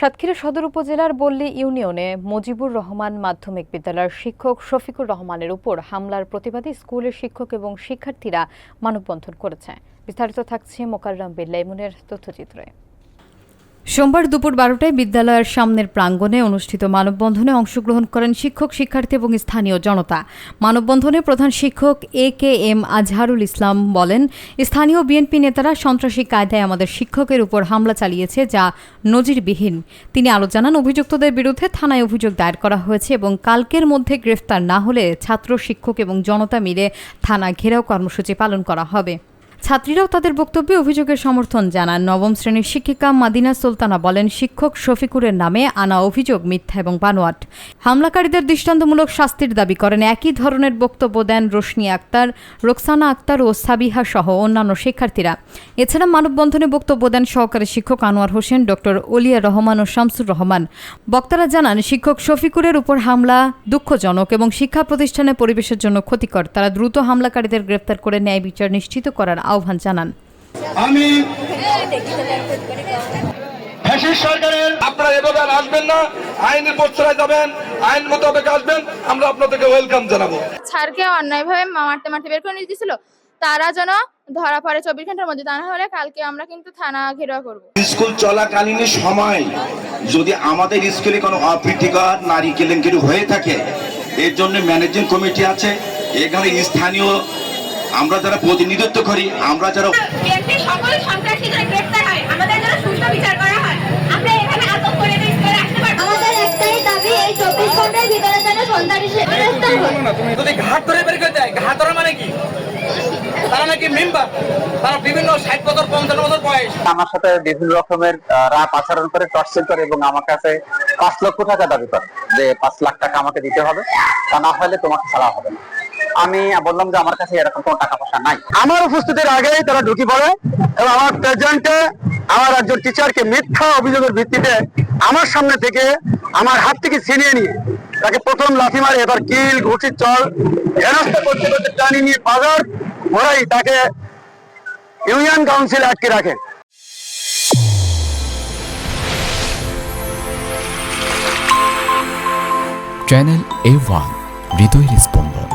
সাতক্ষীরা সদর উপজেলার বল্লী ইউনিয়নে মুজিবুর রহমান মাধ্যমিক বিদ্যালয়ের শিক্ষক শফিকুর রহমানের উপর হামলার প্রতিবাদে স্কুলের শিক্ষক এবং শিক্ষার্থীরা মানববন্ধন করেছে। বিস্তারিত থাকছে মোকাররম বিল্লাহ ইমনের তথ্যচিত্রে। সোমবার দুপুর 12টায় বিদ্যালয়ের সামনের প্রাঙ্গণে অনুষ্ঠিত মানববন্ধনে অংশগ্রহণ করেন শিক্ষক, শিক্ষার্থী এবং স্থানীয় জনতা। মানববন্ধনে প্রধান শিক্ষক AKM আজহারুল ইসলাম বলেন, স্থানীয় বিএনপি নেতারা সন্ত্রাসী কায়দায় আমাদের শিক্ষকের উপর হামলা চালিয়েছে, যা নজিরবিহীন। তিনি আরও জানান, অভিযুক্তদের বিরুদ্ধে থানায় অভিযোগ দায়ের করা হয়েছে এবং কালকের মধ্যে গ্রেফতার না হলে ছাত্র, শিক্ষক এবং জনতা মিলে থানা ঘেরাও কর্মসূচি পালন করা হবে। ছাত্রীরাও তাদের বক্তব্যে অভিযোগের সমর্থন জানান। নবম শ্রেণীর শিক্ষিকা মাদিনা সুলতানা বলেন, শিক্ষক শফিকুরের নামে আনা অভিযোগ মিথ্যা এবং বানোয়াট। হামলাকারীদের দৃষ্টান্তমূলক শাস্তির দাবি করেন। একই ধরনের বক্তব্য দেন রোশনি আক্তার, রোকসানা আক্তার ও সাবিহা সহ অন্যান্য শিক্ষার্থীরা। এছাড়া মানববন্ধনে বক্তব্য দেন সহকারী শিক্ষক আনোয়ার হোসেন, ডক্টর ওলিয়া রহমান ও শামসুর রহমান। বক্তারা জানান, শিক্ষক শফিকুরের উপর হামলা দুঃখজনক এবং শিক্ষা প্রতিষ্ঠানের পরিবেশের জন্য ক্ষতিকর। তারা দ্রুত হামলাকারীদের গ্রেফতার করে ন্যায় বিচার নিশ্চিত করার আহ্বান জানান। আমি সরকারের আপনারা এভাবে আসবেন না, আইনের পশ্চায় যাবেন, আইন মোতাবেক আসবেন, আমরা আপনাদেরকে ওয়েলকাম জানাবো। স্যারকে অন্যায়ভাবে মারতে বের করে নিয়ে দিয়েছিল, তারা যেন ধরা পড়ে 24 ঘন্টার মধ্যে, তা না হলে কালকে আমরা কিন্তু থানা ঘেরাও করব। স্কুল চলাকালীন সময় যদি আমাদের স্কুলে কোনো অপ্রীতিকর নারী কেলেঙ্কারি হয়ে থাকে, এর জন্য ম্যানেজিং কমিটি আছে। এখানে স্থানীয় আমরা যারা প্রতিনিধিত্ব করি, আমরা যারা সকল সন্ত্রাসীদের গ্রেফতার হয়, আমাদের যেন সুষ্ঠু বিচার করা হয়। আমরা এখানে আটক করে স্কুলে আসতে পারবো। আমাদের একটাই দাবি, এই 24 ঘন্টার ভিতরে যেন সন্ত্রাসী গ্রেফতার হয়। যদি ঘাট ধরে বের করে দেয়, ঘাট ধরা মানে কি? তারা নাকি মেম্বার, তারা বিভিন্ন 60 বছর 50 বছর বয়স। আমার সাথে বিভিন্ন রকমের রাত আচরণ করে, টর্চার করে এবং আমার কাছে 5 লক্ষ টাকা দাবি করে যে 5 লাখ টাকা আমাকে দিতে হবে, তা না হলে তোমাকে ছাড়া হবে না। আমি বললাম যে আমার কাছে এরকম কোনো টাকা পয়সা নাই। আমার উপস্থিতির আগেই তারা ঢুকে পড়ে এবং আমার প্রেজেন্টে আমার একজন টিচারকে মিথ্যা অভিযোগের ভিত্তিতে আমার সামনে থেকে আমার হাত থেকে ছিনিয়ে নিয়ে তাকে প্রথম লাথি মারে, এবার কিল, ঘুষি, চল হেনস্থা করতে করতে টানি নিয়ে বাজার ভরাই তাকে ইউনিয়ন কাউন্সিলে আটকে রাখে। চ্যানেল A1 হৃদয়ের স্পন্দন।